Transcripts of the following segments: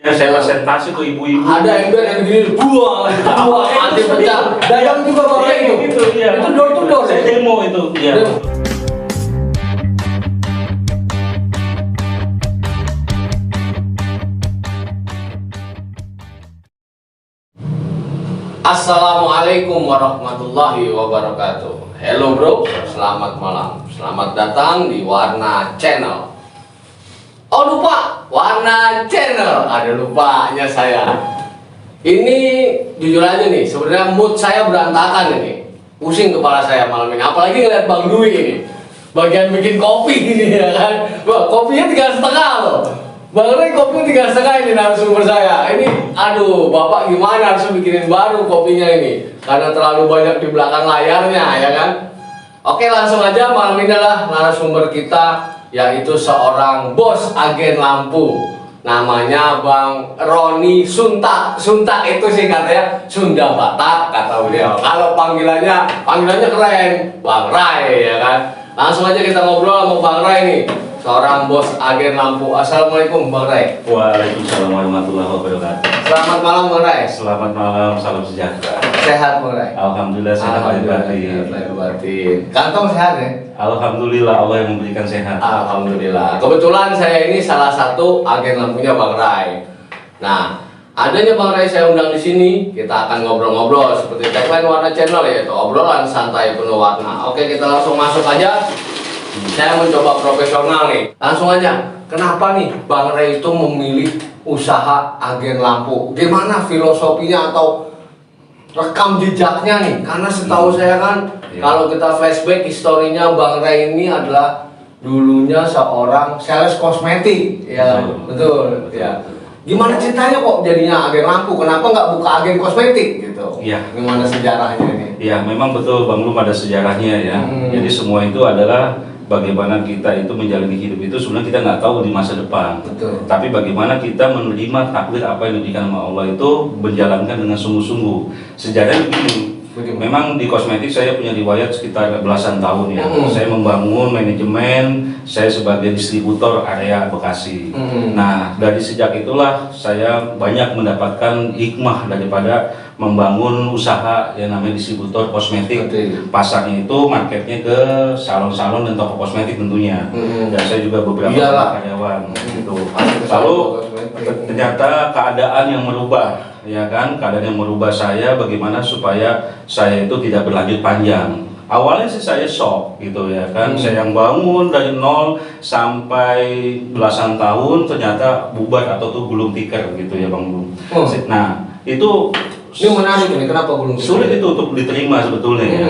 Ya, saya presentasi ke ibu-ibu. Ada ember yang gini, dua, anti pecah. Dagang juga Bang Ray itu. Gitu, iya. Itu door to door. Saya demo itu. Iya. Assalamualaikum warahmatullahi wabarakatuh. Hello bro, selamat malam. Selamat datang di Warna Channel. Oh lupa, Warna Channel. Ada lupanya saya. Ini jujur aja nih, sebenarnya mood saya berantakan ini. Pusing kepala saya malam ini. Apalagi ngeliat Bang Dwi ini. Bagian bikin kopi ini ya kan. Wah, kopinya 3,5 loh. Bang Ray kopi 3,5 ini narasumber saya. Ini, aduh, Bapak gimana harus bikinin baru kopinya ini? Karena terlalu banyak di belakang layarnya, ya kan? Oke, langsung aja malam ini adalah narasumber kita, yaitu seorang bos agen lampu. Namanya Bang Roni Sunta. Sunta itu sih katanya Sunda Batak, kata beliau. Kalau panggilannya keren, Bang Ray, ya kan? Langsung aja kita ngobrol sama Bang Ray nih. Seorang bos agen lampu. Assalamualaikum Bang Ray. Waalaikumsalam warahmatullahi wabarakatuh. Selamat malam Bang Ray. Selamat malam, salam sejahtera. Sehat Bang Ray. Alhamdulillah sehat lahir batin. Kantong sehat ya? Alhamdulillah Allah yang memberikan sehat. Alhamdulillah. Kebetulan saya ini salah satu agen lampunya Bang Ray. Nah, adanya Bang Ray saya undang di sini, kita akan ngobrol-ngobrol seperti tagline Warna Channel, yaitu obrolan santai penuh warna. Oke, kita langsung masuk aja. Saya mencoba profesional nih. Langsung aja. Kenapa nih Bang Ray itu memilih usaha agen lampu? Gimana filosofinya atau rekam jejaknya nih? Karena setahu saya kan, kalau kita flashback historinya Bang Ray ini adalah dulunya seorang sales kosmetik. Ya, betul. Ya. Gimana ceritanya kok jadinya agen lampu? Kenapa nggak buka agen kosmetik gitu? Iya. Gimana sejarahnya ini? Ya, memang betul Bang Lum, ada sejarahnya ya. Jadi semua itu adalah bagaimana kita itu menjalani hidup itu sebenarnya kita nggak tahu di masa depan. Betul. Tapi bagaimana kita menerima takdir apa yang diberikan sama Allah itu menjalankan dengan sungguh-sungguh. Sejarahnya begini. Memang di kosmetik saya punya riwayat sekitar belasan tahun ya. Saya membangun manajemen, saya sebagai distributor area Bekasi. Nah, dari sejak itulah saya banyak mendapatkan hikmah daripada membangun usaha yang namanya distributor kosmetik. Pasarnya itu marketnya ke salon-salon dan toko kosmetik tentunya. Dan saya juga beberapa karyawan gitu. Lalu ternyata keadaan yang merubah, ya kan, keadaan yang merubah saya bagaimana supaya saya itu tidak berlanjut panjang. Awalnya sih saya shock gitu ya kan, saya yang bangun dari nol sampai belasan tahun ternyata bubar atau tuh gulung tikar gitu ya Bang Bung. Nah itu ini menarik ini, kenapa gulung tikar? Sulit itu untuk diterima sebetulnya ya.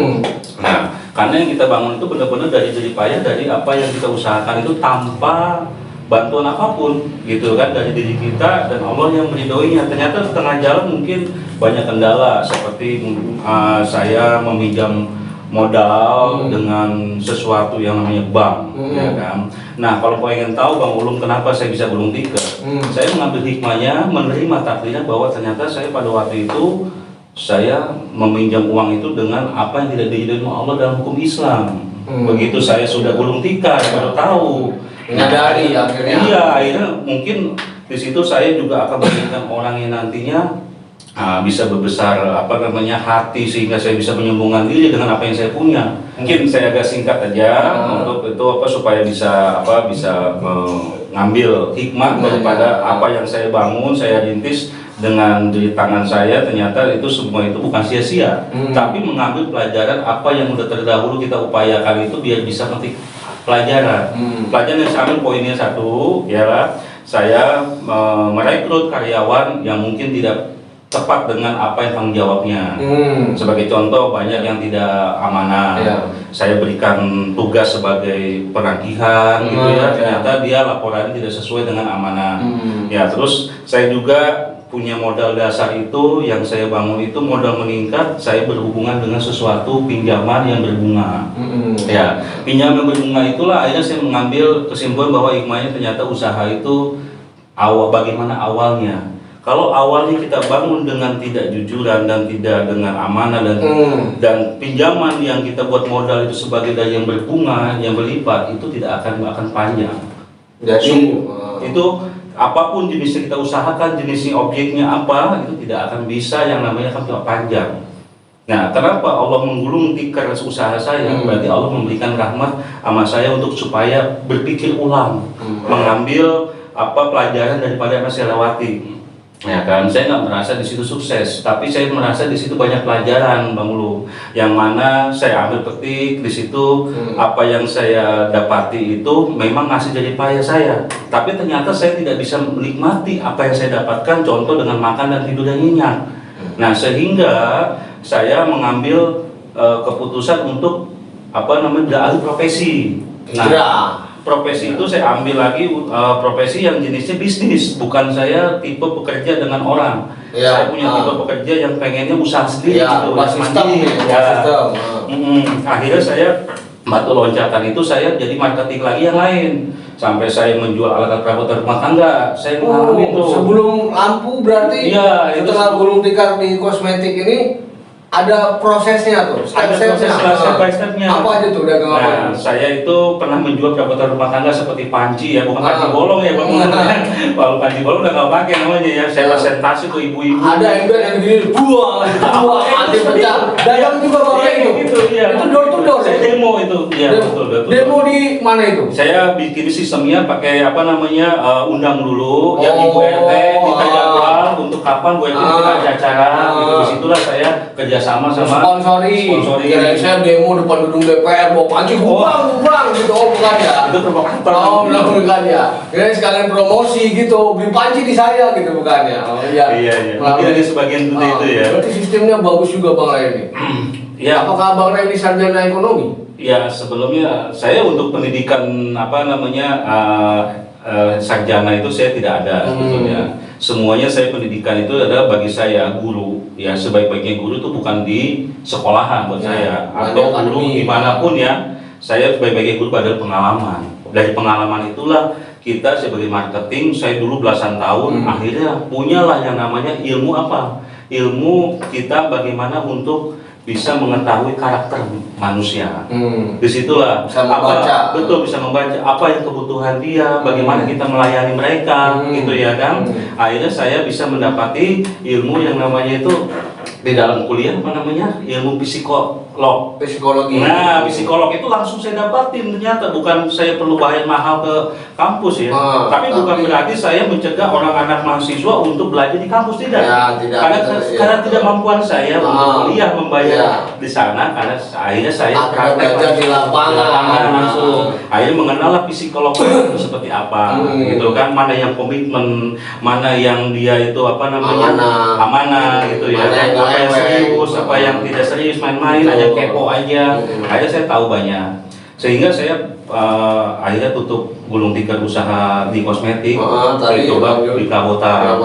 Nah karena yang kita bangun itu benar-benar dari jerih payah, dari apa yang kita usahakan itu tanpa bantuan apapun gitu kan, dari diri kita dan Allah yang meridhoinya. Ternyata setengah jalan mungkin banyak kendala seperti saya meminjam modal dengan sesuatu yang namanya bank, ya kan. Nah kalau pengen tahu Bang Ulum kenapa saya bisa gulung tikar, saya mengambil hikmahnya, menerima takdirnya bahwa ternyata saya pada waktu itu saya meminjam uang itu dengan apa yang tidak diridhoi Allah dalam hukum Islam. Begitu saya sudah gulung tikar baru tahu. Menyadari akhirnya. Iya, akhirnya mungkin di situ saya juga akan memberikan orang yang nantinya bisa berbesar hati sehingga saya bisa menyambungkan diri dengan apa yang saya punya. Mungkin saya agak singkat aja untuk itu supaya bisa mengambil hikmah daripada apa yang saya bangun, saya rintis dengan dari tangan saya. Ternyata itu semua itu bukan sia-sia, tapi mengambil pelajaran apa yang sudah terdahulu kita upayakan itu biar bisa memetik pelajaran. Pelajaran yang saya ambil poinnya satu, ya saya merekrut karyawan yang mungkin tidak tepat dengan apa yang tanggung jawabnya. Sebagai contoh, banyak yang tidak amanah. Saya berikan tugas sebagai penagihan gitu ya, ternyata dia laporannya tidak sesuai dengan amanah. Ya, terus saya juga punya modal dasar itu yang saya bangun itu modal meningkat, saya berhubungan dengan sesuatu pinjaman yang berbunga. Ya, pinjaman yang berbunga itulah akhirnya saya mengambil kesimpulan bahwa hikmahnya ternyata usaha itu bagaimana awalnya. Kalau awalnya kita bangun dengan tidak jujuran dan tidak dengan amanah dan pinjaman yang kita buat modal itu sebagai dari yang berbunga, yang berlipat, itu tidak akan panjang. Jadi itu apapun jenisnya kita usahakan, jenisnya objeknya apa, itu tidak akan bisa yang namanya kan panjang. Nah, kenapa Allah menggulung tikar usaha saya? Berarti Allah memberikan rahmat sama saya untuk supaya berpikir ulang, mengambil pelajaran daripada yang saya lewati. Ya kan, saya nggak merasa di situ sukses, tapi saya merasa di situ banyak pelajaran, Bang Ulu, yang mana saya ambil petik di situ. Apa yang saya dapati itu memang ngasih jadi payah saya, tapi ternyata saya tidak bisa menikmati apa yang saya dapatkan, contoh dengan makan dan tidur yang nyenyak. Nah, sehingga saya mengambil keputusan untuk beralih profesi. Nah, profesi itu saya ambil lagi profesi yang jenisnya bisnis, bukan saya tipe pekerja dengan orang. Saya punya tipe pekerja yang pengennya usaha sendiri, sistem. Akhirnya saya batu loncatan itu saya jadi marketing lagi yang lain, sampai saya menjual alat perabotan rumah tangga. Saya mengalami itu sebelum lampu berarti. Setelah gulung tikar di kosmetik ini ada prosesnya tuh, step by stepnya. Apa aja tuh dagang apa? Nah, saya itu pernah menjual perabotan rumah tangga seperti panci ya, bukan panci bolong ya, Bang. Kalau panci bolong udah nggak pakai namanya ya. Saya presentasi ke ibu-ibu. Ada yang gini, buah, anti pecah. Dagang juga pakai itu. Itu door to door. Saya demo itu, ya betul. Demo di mana itu? Saya bikin sistemnya pakai undang dulu, yang ibu RT minta jadwal untuk kapan Bu RT ada acara. Disitulah saya kerjasama sama sponsori. Kirain saya demo depan gedung DPR bawa panci buang gitu. Bukan ya? Itu provokator. Bukan ya? Kirain sekalian promosi gitu, beli panci di saya gitu, bukan ya? Iya. Mungkin ada sebagian itu ya. Berarti sistemnya bagus juga Bang Ray ini. Ya. Apakah Bang Ray ini sarjana ekonomi? Ya, sebelumnya saya untuk pendidikan sarjana itu saya tidak ada sebetulnya. Semuanya saya pendidikan itu adalah bagi saya guru. Ya, sebaik-baiknya guru itu bukan di sekolahan buat saya atau guru dimanapun ya. Saya sebaik-baiknya guru pada pengalaman. Dari pengalaman itulah kita sebagai marketing, saya dulu belasan tahun akhirnya punyalah yang namanya ilmu apa? Ilmu kita bagaimana untuk bisa mengetahui karakter manusia. Disitulah bisa membaca. Bisa membaca apa yang kebutuhan dia, bagaimana kita melayani mereka, gitu ya kan. Akhirnya saya bisa mendapati ilmu yang namanya itu di dalam kuliah ilmu psikologi. Nah, psikolog itu langsung saya dapatin ternyata, bukan saya perlu bayar mahal ke kampus ya. Tapi bukan berarti saya mencegah orang anak mahasiswa untuk belajar di kampus, tidak. Karena tidak mampuan saya untuk kuliah membayar di sana, karena akhirnya saya praktek di lapangan langsung. Akhirnya mengenal psikolog itu seperti apa, gitu kan. Mana yang komitmen, mana yang dia itu amanah gitu ya. Apa yang serius, apa yang tidak serius, main-main aja, kepo aja. Akhirnya saya tahu banyak, sehingga saya akhirnya tutup gulung tikar usaha di kosmetik. Coba di perabotan.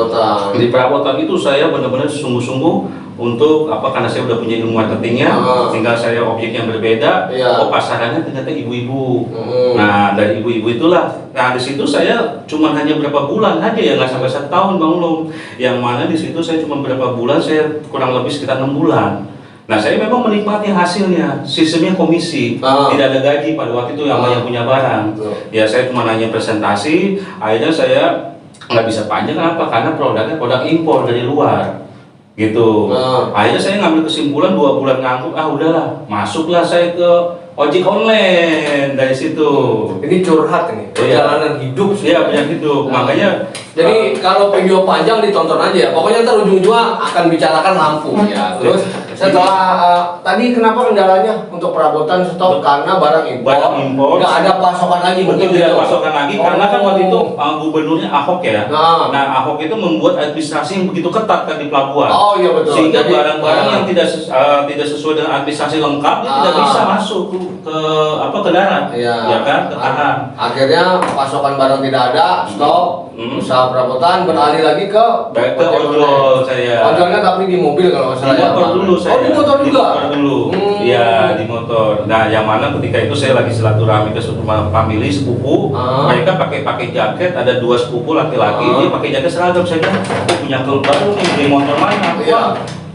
Di perabotan itu saya benar-benar sungguh-sungguh untuk karena saya udah punya ilmu marketingnya, tinggal saya objek yang berbeda. Pasarannya ternyata ibu-ibu. Nah, dari ibu-ibu itulah. Nah, di situ saya cuma hanya berapa bulan aja ya, nggak sampai 1 tahun Bang Ulum. Yang mana di situ saya cuma berapa bulan, saya kurang lebih sekitar 6 bulan. Nah, saya memang menikmati hasilnya. Sistemnya komisi, tidak ada gaji pada waktu itu yang punya barang. Ya, saya cuma hanya presentasi. Akhirnya saya nggak bisa panjang, kenapa? Karena produknya produk impor dari luar. Gitu. Akhirnya saya ngambil kesimpulan 2 bulan ngangkut, udahlah, masuklah saya ke ojek online dari situ. Ini curhat ini, perjalanan hidup. Iya, perjalanan hidup. Makanya jadi kalau video panjang ditonton aja ya. Pokoknya ntar ujung-ujungnya akan bicarakan lampu ya. Terus setelah tadi kenapa kendalanya untuk perabotan stop karena barang impor. Nggak ada pasokan lagi. Betul, tidak ada pasokan lagi karena kan waktu itu gubernurnya Ahok ya. Nah, Ahok itu membuat administrasi yang begitu ketat kan di pelabuhan. Iya betul. Sehingga barang-barang yang tidak sesuai dengan administrasi lengkap dia tidak bisa masuk ke darat. Ya kan, ke tanah. Akhirnya pasokan barang tidak ada, stop. Usaha perabotan beralih lagi ke ojol saya. Ojolnya tapi di mobil kalau nggak salah. Di motor dulu saya. Di motor juga. Di motor dulu. Iya, di motor. Nah, yang mana ketika itu saya lagi silaturahmi ke rumah family sepupu. Mereka pakai jaket, ada 2 sepupu laki-laki, dia pakai jaket seragam. Saya bilang, punya klub baru nih di motor mana?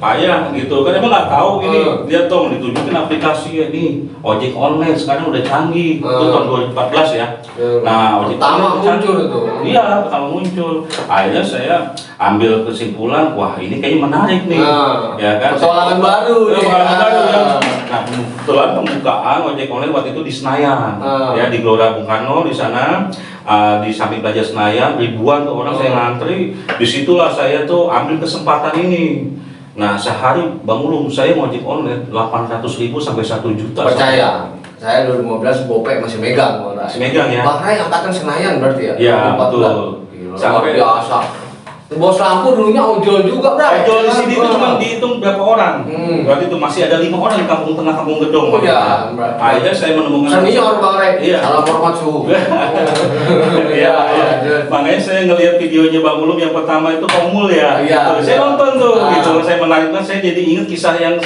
payah gitu kan, emang nggak tahu ini. Lihat dong, ditunjukin aplikasi ya nih ojek online sekarang udah canggih. Itu tahun 2014 ya. Nah, ojek pertama muncul itu. Iya, pertama muncul. Akhirnya saya ambil kesimpulan, wah ini kayaknya menarik nih. Ya kan? Petualangan baru. Petualangan baru ya. Nah, kebetulan pembukaan ojek online waktu itu di Senayan, ya di Gelora Bung Karno di sana. Di samping Plaza Senayan, ribuan tuh orang saya ngantri. Disitulah saya tuh ambil kesempatan ini. Nah, sehari Bang Ulum saya ngojek online 800.000 sampai 1 juta. Percaya, saya 2015 Gopek masih megang. Masih megang ya? Bang Ray angkatan Senayan berarti ya? Iya, betul. Sampai biasa. Bos lampu dulunya ojol juga, Bray. Ojol di sini itu cuma dihitung berapa orang. Berarti itu masih ada 5 orang di kampung tengah, kampung Gedong. Oh iya, akhirnya saya menemukan senior Bang Ray. Iya. Salam hormat suhu. Iya, iya. Makanya saya ngelihat videonya Bang Ulum yang pertama itu Komul ya. Iya. Saya nonton tuh, gitu. Saya menarikkan, saya jadi ingat kisah yang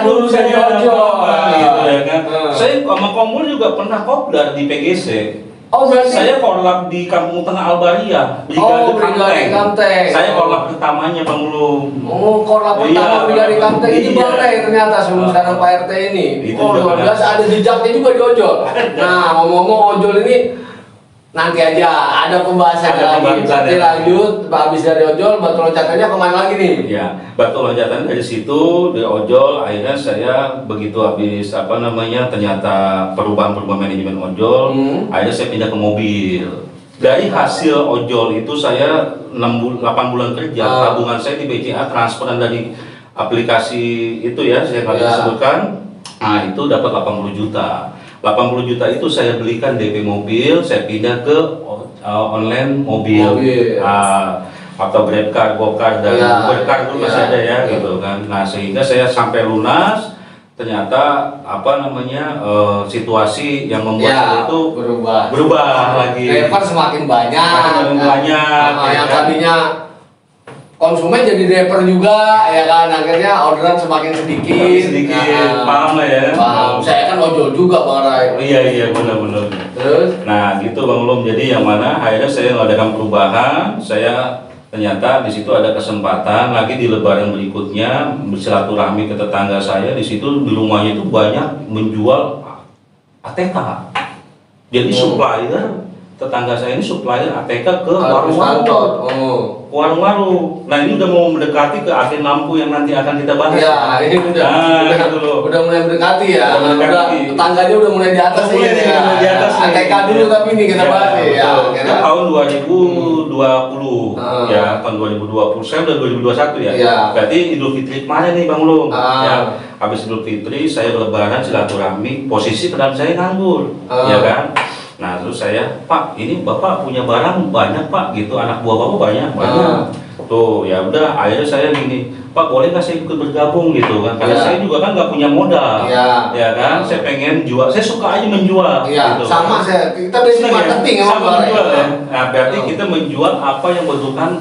dulu saya ojol. Gitu ya kan. Saya sama Komul juga pernah kopdar di PGC. Oh berarti saya korlap di Kampung Tengah Albaria, Brigade Kamteng. Saya korlap pertamanya Bang Ulum. Oh, korlap pertama Brigade Kamteng ini Bang Ray ternyata sebelum sekarang Pak RT ini. Oh, luar biasa, ada jejaknya juga di ojol. Nah, ngomong-ngomong ojol ini nanti aja ada pembahasan lagi. Nanti lanjut, habis dari ojol, batu loncatannya kemana lagi nih? Ya, batu loncatan dari situ, dari ojol, akhirnya saya begitu habis ternyata perubahan manajemen ojol, akhirnya saya pindah ke mobil. Dari hasil ojol itu saya 8 bulan kerja, tabungan saya di BCA transferan dari aplikasi itu ya, saya sebutkan, nah itu dapat 80 juta. 80 juta itu saya belikan DP mobil, saya pindah ke online mobil. Atau GrabCar, GoCar, dan UberCar dulu masih ada ya gitu kan. Nah, sehingga saya sampai lunas, ternyata situasi yang membuat saya itu berubah lagi. Driver semakin banyak. Yang tadinya konsumen jadi driver juga, ya kan, akhirnya orderan semakin sedikit. Paham lah ya. Paham. Saya kan ojol juga Bang Ray. Iya benar. Terus? Nah gitu Bang Ulum, jadi yang mana akhirnya saya mengadakan perubahan, saya ternyata di situ ada kesempatan lagi di Lebaran berikutnya bersilaturahmi ke tetangga saya di situ, di rumahnya itu banyak menjual ATK. Jadi supplier tetangga saya ini supplier ATK ke warung-warung. Nah ini udah mau mendekati ke agen lampu yang nanti akan kita bahas. Ya, ini udah mulai mendekati ya. Tetangganya udah mulai di atas ini. Di atas ATK dulu tapi ini kita bahas ya. Tahun 2020 ya, tahun 2020 saya udah 2021 ya. Berarti Idul Fitri kemarin nih Bang Ulum. Ya, habis Idul Fitri saya lebaran silaturahmi, posisi peran saya nganggur, ya kan. Nah terus saya, Pak, ini Bapak punya barang banyak Pak, gitu, anak buah Bapak banyak. Tuh ya udah, akhirnya saya gini, Pak boleh nggak saya ikut bergabung gitu kan? Karena saya juga kan nggak punya modal, ya kan? Saya pengen jual, saya suka aja menjual. Gitu, sama kan? Kita basic marketing ya, menjual ya. Nah berarti kita menjual apa yang membutuhkan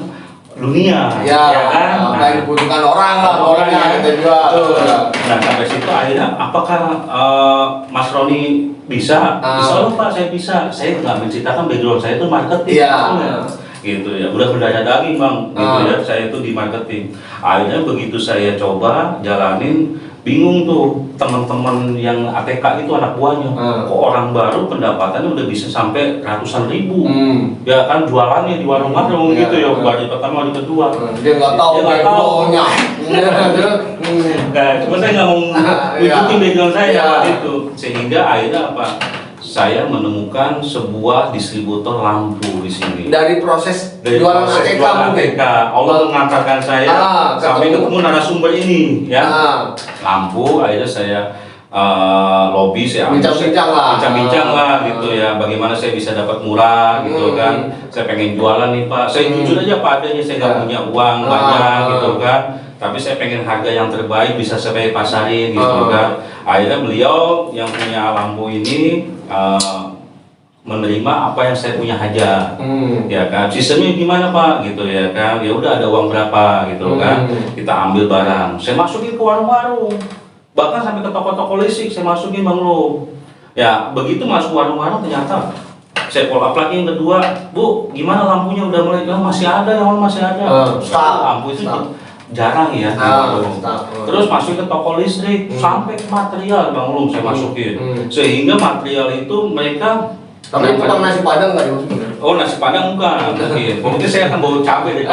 dunia, ya kan? Apa yang dibutuhkan orang lah, orangnya kita jual. Nah sampai situ akhirnya, apakah Mas Roni bisa? Bisa loh Pak, saya bisa. Saya nggak menceritakan background saya itu marketing, gitu ya. Udah berdarah daging Bang, gitu ya. Saya itu di marketing. Akhirnya begitu saya coba jalanin, bingung tuh teman-teman yang ATK itu anak buahnya. Kok orang baru pendapatannya udah bisa sampai ratusan ribu. Ya kan jualannya di warung-warung gitu ya, hari pertama, hari kedua. Dia nggak tahu backgroundnya. Nah, cuma saya nggak mau tunjukin background saya itu. Sehingga akhirnya apa? Saya menemukan sebuah distributor lampu di sini. Dari proses jualan ATK, Allah mengantarkan saya sampai ketemu narasumber ini, ya. Lampu, akhirnya saya lobby, saya bincang-bincang lah, gitu ya. Bagaimana saya bisa dapat murah, gitu kan? Saya pengen jualan nih Pak. Saya jujur aja padanya, saya nggak punya uang banyak, gitu kan. Tapi saya pengen harga yang terbaik bisa saya pasarin, gitu kan. Akhirnya beliau yang punya lampu ini menerima apa yang saya punya hajat, ya kan. Sistemnya gimana Pak, gitu ya kan. Ya udah, ada uang berapa, gitu kan. Kita ambil barang, saya masukin ke warung-warung, bahkan sampai ke toko-toko listrik saya masukin Bang Ulum. Ya begitu masuk warung-warung, ternyata saya follow up lagi yang kedua, Bu, gimana lampunya udah mulai? Masih ada, yang masih ada. Lampu itu jarang ya. Terus masuk ke toko listrik sampai ke material Bang Ulum saya masukin. Sehingga material itu mereka tapi tukang nasi padang nggak dimasukin? Oh, nasi padang bukan mungkin saya akan bawa cabai deh.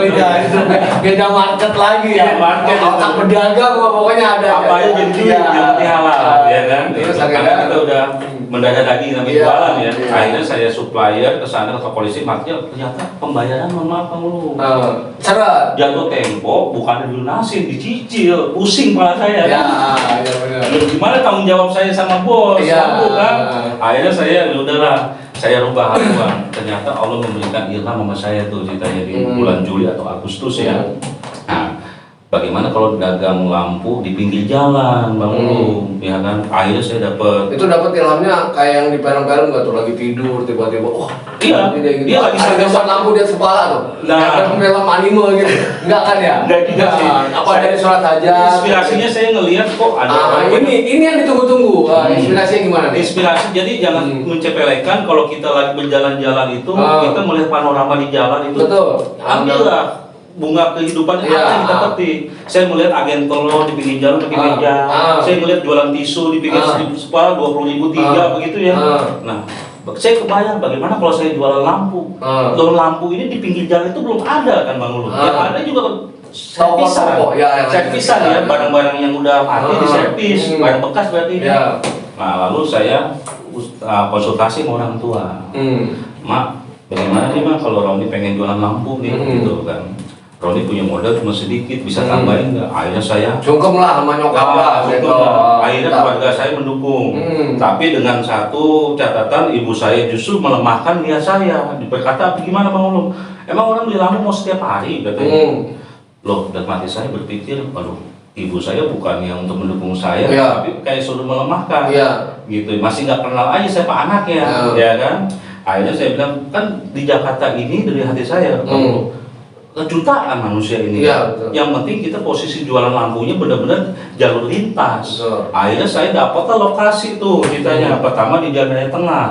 Iya, itu beda market lagi ya. Market otak pedagang pokoknya ada. Apa aja jadi duit, yang penting halal ya kan. Terus Karena kita udah mendadak daging namanya jualan ya. Iya. Akhirnya saya supplier ke sana ke polisi material, ternyata pembayaran mohon maaf Bang Ulum. Seret. Jatuh tempo bukan dilunasin, dicicil, pusing kepala saya. Ya, Kan? iya benar. Gimana tanggung jawab saya sama bos? Iya. Kan? Akhirnya saya ya udahlah, saya rubah haluan. Ternyata Allah memberikan ilham sama saya tuh ceritanya di bulan Juli atau Agustus ya. Nah, bagaimana kalau dagang lampu di pinggir jalan, Bang Ulum, ya kan? Akhirnya saya dapat. Itu dapat ilhamnya kayak yang di film-film nggak tuh lagi tidur tiba-tiba, oh Iya, dia lagi ada gambar lampu di atas kepala tuh. Nah. Kayak film anime gitu. Enggak kan ya? Enggak juga sih. Apa dari surat hajat? Inspirasinya saya ngelihat kok ada. Ini yang ditunggu-tunggu. Inspirasinya gimana nih? Inspirasi, jadi jangan mencepelekan kalau kita lagi berjalan-jalan itu kita melihat panorama di jalan itu. Betul. Ambillah bunga kehidupan Iya. apa yang kita petik. Saya melihat agen tolong di pinggir jalan pakai meja. Saya melihat jualan tisu di pinggir sepal 20.000 tiga begitu ya. Nah, saya kebayang bagaimana kalau saya jualan lampu. Jualan lampu ini di pinggir jalan itu belum ada kan Bang Ulum. Yang ada juga servisan. Servisan ya, barang-barang yang udah mati di servis, barang bekas berarti. Ya. Nah, lalu saya konsultasi sama orang tua. Mak, bagaimana nih Mak kalau Roni pengen jualan lampu nih gitu kan. Roni punya modal cuma sedikit, bisa tambahin nggak? Akhirnya saya sungkem lah sama nyokap lah. akhirnya keluarga saya mendukung. Tapi dengan satu catatan, ibu saya justru melemahkan niat saya. Berkata, gimana Bang Ulum? Emang orang beli lampu mau setiap hari katanya. Loh, dan mati saya berpikir, aduh, ibu saya bukan yang untuk mendukung saya, tapi kayak suruh melemahkan. Gitu, masih nggak kenal aja siapa anaknya, ya kan? Akhirnya saya bilang, kan di Jakarta ini dari hati saya, jutaan manusia ini. Yang penting kita posisi jualan lampunya benar-benar jalur lintas. Akhirnya saya dapatlah lokasi tuh ceritanya. Pertama di Jalan Raya Tengah.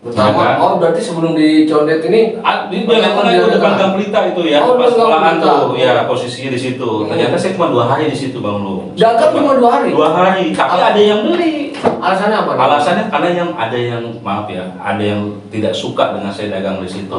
Pertama, oh berarti sebelum di Condet ini di Jalan Tengah itu depan Gang Pelita itu ya. Pas sekolahan tuh, ya posisinya di situ. Ternyata saya cuma 2 hari di situ Bang Ulum. Dagang cuma 2 hari. 2 hari, tapi ada yang beli. Alasannya apa? Alasannya karena ada yang maaf ya, ada yang tidak suka dengan saya dagang di situ.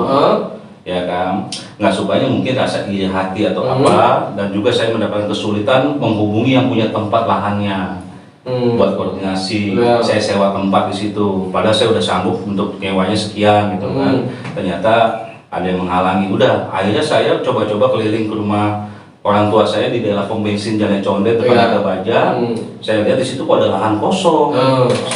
Ya kan, nggak sukanya mungkin rasa iri hati atau apa, dan juga saya mendapatkan kesulitan menghubungi yang punya tempat lahannya buat koordinasi. Saya sewa tempat di situ, padahal saya udah sanggup untuk nyewanya sekian gitu kan. Ternyata ada yang menghalangi. Udah, akhirnya saya coba-coba keliling ke rumah orang tua saya di daerah pom bensin Jalan Condet depan Ada Baja. Saya lihat di situ kok ada lahan kosong.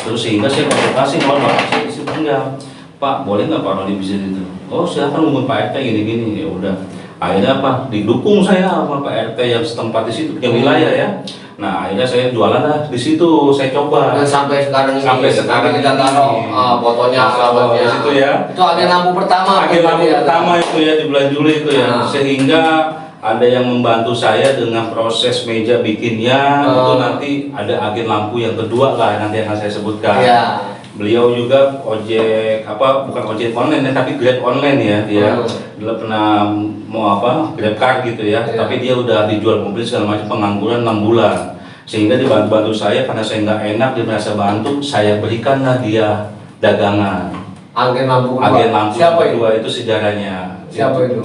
Terus sehingga saya konsultasi, mohon maaf saya di situ enggak. Pak, boleh nggak Pak Roni bisa itu? Oh silakan hubungi Pak RT gini-gini. Ya udah. Akhirnya apa? Didukung saya sama Pak RT yang setempat di situ, yang wilayah ya. Nah akhirnya saya jualan lah di situ. Saya coba. Dan sampai sekarang kita taruh fotonya, di situ ya. Itu agen lampu pertama. Agen lampu pertama itu ya di bulan Juli itu ya. Sehingga ada yang membantu saya dengan proses meja bikinnya. Itu nanti ada agen lampu yang kedua lah nanti akan saya sebutkan. Beliau juga ojek bukan ojek online ya, tapi Grab online ya. Dia pernah mau Grab car gitu ya. Tapi dia udah dijual mobil segala macam, pengangguran 6 bulan. Sehingga dibantu saya karena saya nggak enak, dia merasa bantu, saya berikanlah dia dagangan. Agen lampu siapa itu sejarahnya. Siapa itu?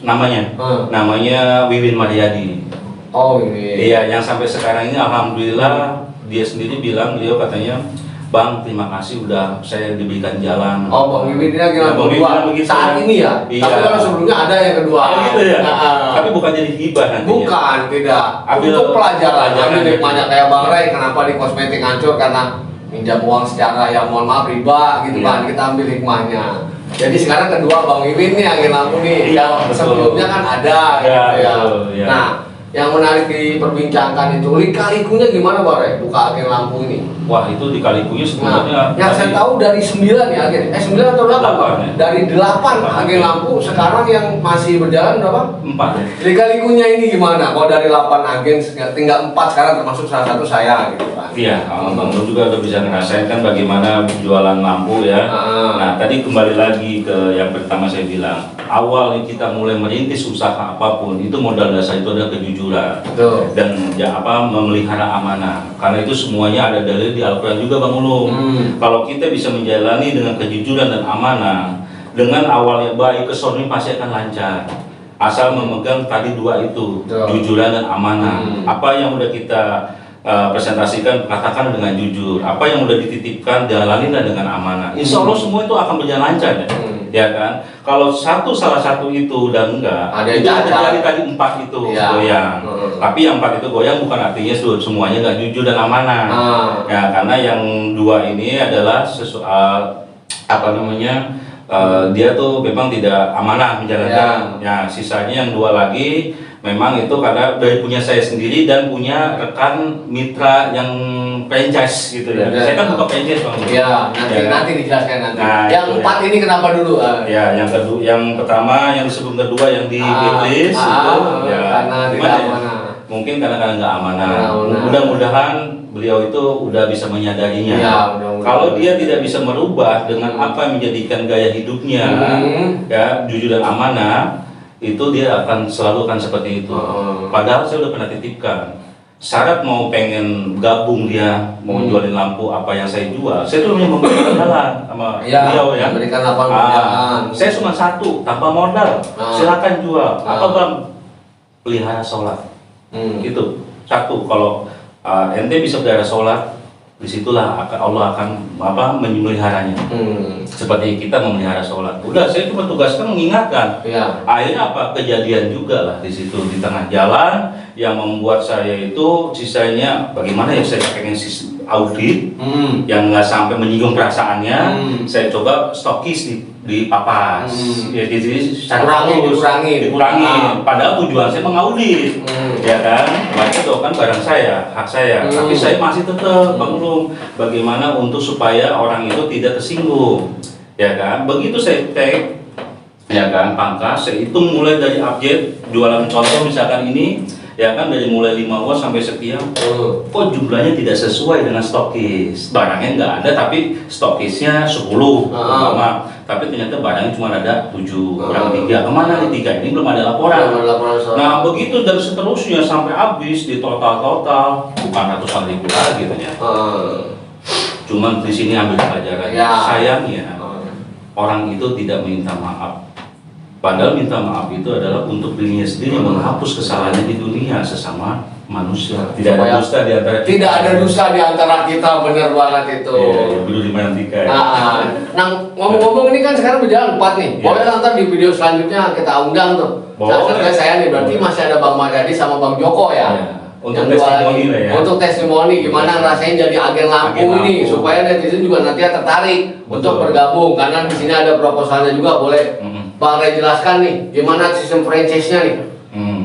Namanya Wiwin Mariadi. Oh ini. Iya, yang sampai sekarang ini alhamdulillah dia sendiri bilang, beliau katanya, Bang, terima kasih udah saya diberikan jalan. Oh, Bang Wiwin ini lagi kedua saat ini ya? Iya. Tapi kalau sebelumnya ada yang kedua. Oh gitu ya? Tapi bukan jadi hibah nantinya? Bukan, tidak. Untuk pelajaran. Ambil hikmahnya kayak Bang Ray, kenapa di kosmetik hancur karena minjam uang secara yang mohon maaf riba gitu kan, kita ambil hikmahnya. Jadi sekarang kedua Bang Wiwin nih agen lampu nih. Yang sebelumnya kan ada gitu ya. Nah, yang menarik diperbincangkan itu lika-likunya gimana Pak Rey? Buka agen lampu ini. Wah, itu di Kalikunya sebenarnya Yang saya tahu dari 9 ya agen. 9 atau 8 Pak? ya. Dari 8 agen lampu sekarang yang masih berjalan berapa? 4 ya. Lika-likunya ini gimana? Kalau dari 8 agen tinggal 4 sekarang termasuk salah satu saya gitu Pak. Iya, Bang Nur juga udah bisa ngerasain kan bagaimana jualan lampu ya. Nah, tadi kembali lagi ke yang pertama saya bilang, awal kita mulai merintis usaha apapun itu modal dasar itu adalah kejujuran. Betul. Dan ya memelihara amanah. Karena itu semuanya ada dalil di Al-Qur'an juga Bang Ulum. Kalau kita bisa menjalani dengan kejujuran dan amanah, dengan awalnya baik, kesono pasti akan lancar. Asal memegang tadi dua itu, jujuran dan amanah. Apa yang udah kita presentasikan, katakan dengan jujur. Apa yang udah dititipkan, jalaninlah dengan amanah. Insya Allah semua itu akan berjalan lancar ya. Ya kan? Kalau salah satu itu udah enggak, ada itu terjadi tadi 4 itu goyang. Tapi yang 4 itu goyang bukan artinya semuanya nggak jujur dan amanah. Ya, karena yang 2 ini adalah dia tuh memang tidak amanah menjalankan. Ya, sisanya yang 2 lagi memang itu karena dari punya saya sendiri dan punya rekan mitra yang franchise gitu ya. Saya kan buka franchise Bang. Iya, nanti dijelaskan nanti. Nah, yang 4 ini kenapa dulu? Ya, yang pertama yang sebelum kedua yang di Iblis itu ya karena tidak amanah. Mungkin karena nggak amanah. Mudah-mudahan beliau itu udah bisa menyadarinya. Ya, kalau dia tidak bisa merubah dengan apa yang menjadikan gaya hidupnya, ya jujur dan amanah, itu dia selalu akan seperti itu. Padahal saya udah pernah titipkan. Syarat mau pengen gabung dia mau jualin lampu apa yang saya jual, saya tuh hanya memberikan jalan sama beliau ya. Memberikan lapangan. Saya cuma 1 tanpa modal, silakan jual. Apa Bang? Pelihara sholat. Gitu. 1 kalau ente bisa pelihara sholat, disitulah Allah akan memeliharanya. Seperti kita memelihara sholat. Udah, saya cuma tugaskan mengingatkan. Akhirnya apa? Kejadian juga lah di situ di tengah jalan yang membuat saya itu sisanya bagaimana ya saya pengen audit yang nggak sampai menyinggung perasaannya. Saya coba stokis di papas. Ya jadi dikurangi. Padahal tujuan saya mengaudit. Ya kan? Banyak itu kan barang saya, hak saya. Tapi saya masih tetap Bang Ulum bagaimana untuk supaya orang itu tidak tersinggung. Ya kan? Begitu saya tag ya kan pangkas, saya hitung mulai dari update jualan contoh misalkan ini ya kan dari mulai 5 watt sampai sekian, kok jumlahnya tidak sesuai dengan stokis, barangnya nggak ada tapi stokisnya 10 tapi ternyata barangnya cuma ada 7, kurang 3, kemana nih 3 ini belum ada laporan. Nah begitu dan seterusnya sampai habis di total bukan ratusan ribu lagi ternyata. Cuman di sini ambil pelajaran. Sayangnya orang itu tidak minta maaf. Padahal minta maaf itu adalah untuk dirinya sendiri menghapus kesalahannya di dunia sesama manusia. Tidak ada dusta di antara kita. Tidak ada dusta di antara kita, benar banget itu. Belum dimantikan. Nah, ngomong-ngomong ini kan sekarang berjalan 4 nih. Boleh nanti di video selanjutnya kita undang tuh. Saya nih berarti masih ada Bang Maryadi sama Bang Joko ya. Untuk testimoni lah ya. Untuk testimoni gimana ngerasain jadi agen lampu ini supaya netizen juga nanti tertarik untuk bergabung karena di sini ada proposalnya juga boleh. Bang Rey jelaskan nih gimana sistem franchise-nya nih.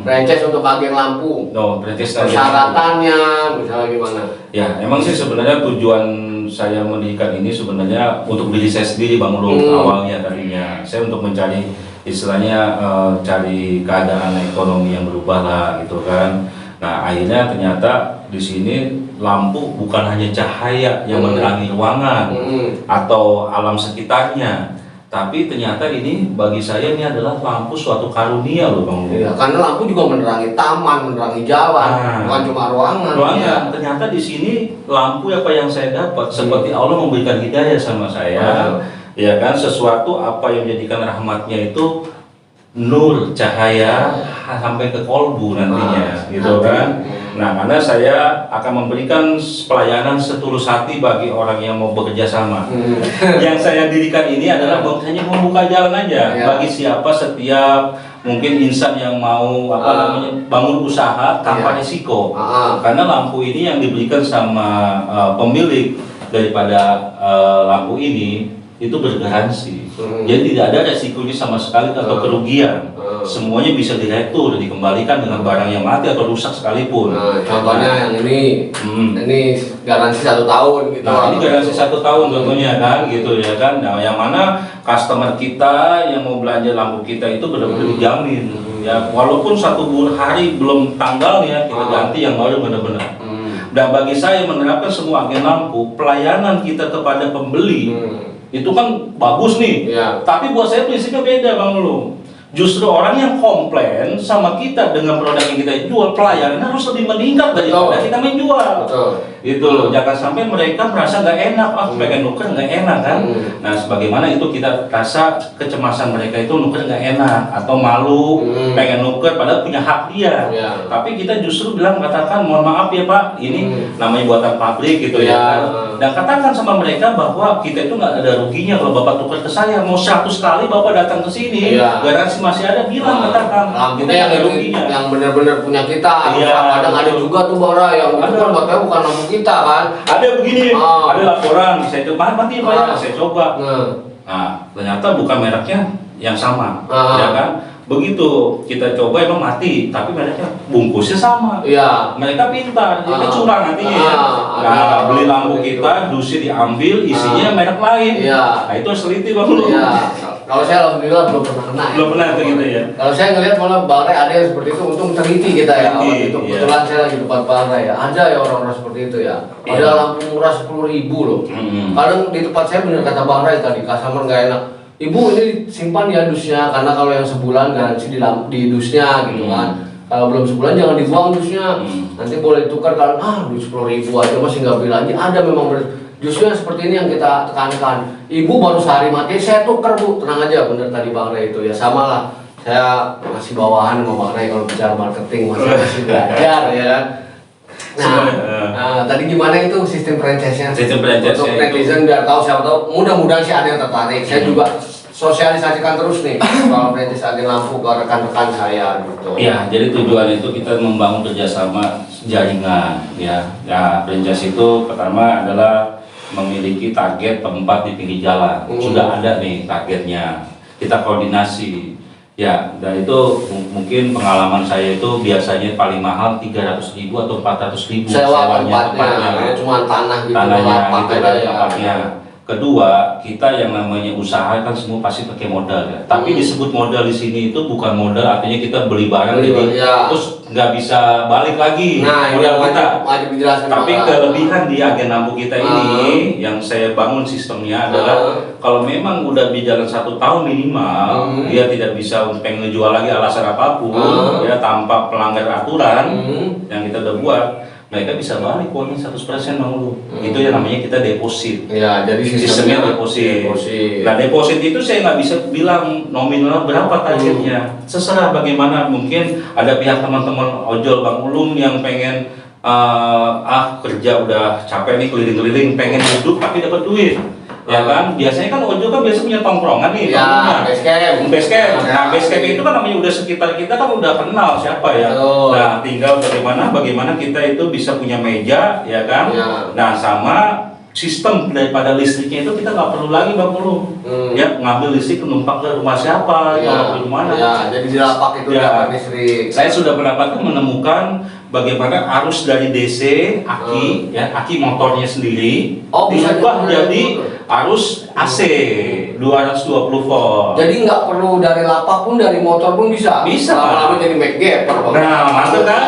Franchise untuk agen lampu. Persyaratannya misalnya gimana? Ya, emang sih sebenarnya tujuan saya mendirikan ini sebenarnya untuk diri saya sendiri Bang Ulum awalnya tadinya. Saya untuk mencari istilahnya cari keadaan ekonomi yang berubah lah gitu kan. Nah akhirnya ternyata di sini lampu bukan hanya cahaya yang menerangi ruangan atau alam sekitarnya, tapi ternyata ini bagi saya ini adalah lampu suatu karunia loh Bang. Iya, karena lampu juga menerangi taman, menerangi jalan, bukan cuma ruangan. Ternyata di sini lampu apa yang saya dapat seperti Allah memberikan hidayah sama saya, ya kan sesuatu apa yang menjadikan rahmatnya itu nur cahaya sampai ke kolbu nantinya gitu kan. Nah karena saya akan memberikan pelayanan setulus hati bagi orang yang mau bekerja sama. Yang saya dirikan ini adalah hanya membuka jalan aja bagi siapa setiap mungkin insan yang mau bangun usaha tanpa risiko. Karena lampu ini yang diberikan sama pemilik daripada lampu ini itu bergaransi. Jadi tidak ada resikonya sama sekali atau kerugian. semuanya bisa diretur, dikembalikan dengan barang yang mati atau rusak sekalipun. Nah, contohnya yang ini garansi 1 tahun gitu. Nah, ini garansi 1 tahun contohnya kan, gitu ya kan. Nah, yang mana customer kita yang mau belanja lampu kita itu benar-benar dijamin. Ya, walaupun 1 hari belum tanggalnya kita ganti yang baru benar-benar. Dan bagi saya menerapkan semua agen lampu, pelayanan kita kepada pembeli itu kan bagus nih. Tapi buat saya prinsipnya beda Bang Ulum. Justru orang yang komplain sama kita dengan produk yang kita jual, pelayanan harus lebih meningkat daripada kita menjual. Itu loh, jangan sampai mereka merasa nggak enak, pengen nuker nggak enak kan. Nah, sebagaimana itu kita rasa kecemasan mereka itu nuker nggak enak atau malu, pengen nuker padahal punya hak dia. Tapi kita justru katakan mohon maaf ya Pak, ini namanya buatan pabrik gitu ya. Dan katakan sama mereka bahwa kita itu nggak ada ruginya kalau Bapak tukar ke saya, mau 100 kali Bapak datang ke sini, garansi masih ada, bilang katakan. Kita yang ruginya, yang benar-benar punya kita. Kadang ada juga tuh Bora yang itu kan bukan lampu kita kan. Ada begini, ada laporan, saya coba mati Pak ya, saya coba. Nah, ternyata bukan mereknya yang sama, ya kan? Begitu kita coba emang mati, tapi mereknya bungkusnya sama. Mereka pintar, jadi curang nantinya ya. Nah, beli lampu kita, dusnya diambil, isinya merek lain. Nah, itu harus teliti Bang Ulum. Kalau saya alhamdulillah belum pernah kena. Belum pernah itu gitu ya. Kalau saya ngelihat malah Bang Ray ada yang seperti itu, untung teliti kita ya. Itu kebetulan saya lagi depan Bang Ray ya. Ada ya orang-orang seperti itu ya. Ada lampu murah 10.000 loh. Kadang di tempat saya benar kata Bang Ray tadi, customer nggak enak. Ibu ini simpan ya dusnya, karena kalau yang sebulan garansi di dusnya gitu kan. Kalau belum sebulan jangan dibuang dusnya. Nanti boleh tukar kalau dus 10.000 aja masih nggak beli lagi. Ada memang justru yang seperti ini yang kita tekankan. Ibu baru sehari mati, saya tukar Bu, tenang aja, bener tadi Bang Ray itu ya. Sama lah, saya masih bawahan sama Bang Ray kalau bicara marketing, masih belajar ya. Nah, tadi gimana itu sistem franchise-nya? Sistem franchise untuk netizen biar tahu, siapa tahu, mudah-mudahan sih ada yang tertarik. Saya juga sosialisasikan terus nih kalau franchise agen lampu ke rekan-rekan saya gitu. Iya, jadi tujuan itu kita membangun kerjasama jaringan ya. Nah, franchise itu pertama adalah memiliki target tempat di pinggir jalan. Sudah ada nih targetnya. Kita koordinasi. Ya, dan itu mungkin pengalaman saya itu biasanya paling mahal 300.000 atau 400.000 sewanya tempatnya. Cuma tanah gitu, tanahnya gitu, ya. tempatnya. Kedua, kita yang namanya usaha kan semua pasti pakai modal ya. Tapi disebut modal di sini itu bukan modal, artinya kita beli barang terus nggak bisa balik lagi modal kita. Tapi kelebihan di agen lampu kita ini yang saya bangun sistemnya adalah kalau memang udah berjalan 1 tahun minimal, dia tidak bisa pengen ngejual lagi alasan apapun, ya tanpa pelanggar aturan yang kita udah buat. Mereka bisa balik uangnya 100% Bang Ulum. Itu yang namanya kita deposit. Ya, jadi sistemnya deposit. Nah, deposit itu saya nggak bisa bilang nominal berapa targetnya. Seserah bagaimana, mungkin ada pihak teman-teman ojol Bang Ulum yang pengen kerja udah capek nih keliling-keliling, pengen duduk tapi dapat duit. Ya kan, biasanya kan ojol kan biasa punya tongkrongan nih, base camp. Nah, base camp itu kan namanya udah sekitar kita kan udah kenal siapa ya. Nah, tinggal bagaimana kita itu bisa punya meja, ya kan. Nah, sama sistem daripada listriknya itu kita nggak perlu lagi Bang Ulum. Ya, ngambil listrik numpang ke rumah siapa, ke rumah mana. Jadi di lapak itu dapat listrik. Saya sudah menemukan bagaimana arus dari DC, aki, ya, aki motornya sendiri, diubah jadi arus AC 220 volt. Jadi nggak perlu dari lapak pun, dari motor pun bisa. Lama-lama jadi MacGyver. Nah, mantap kan?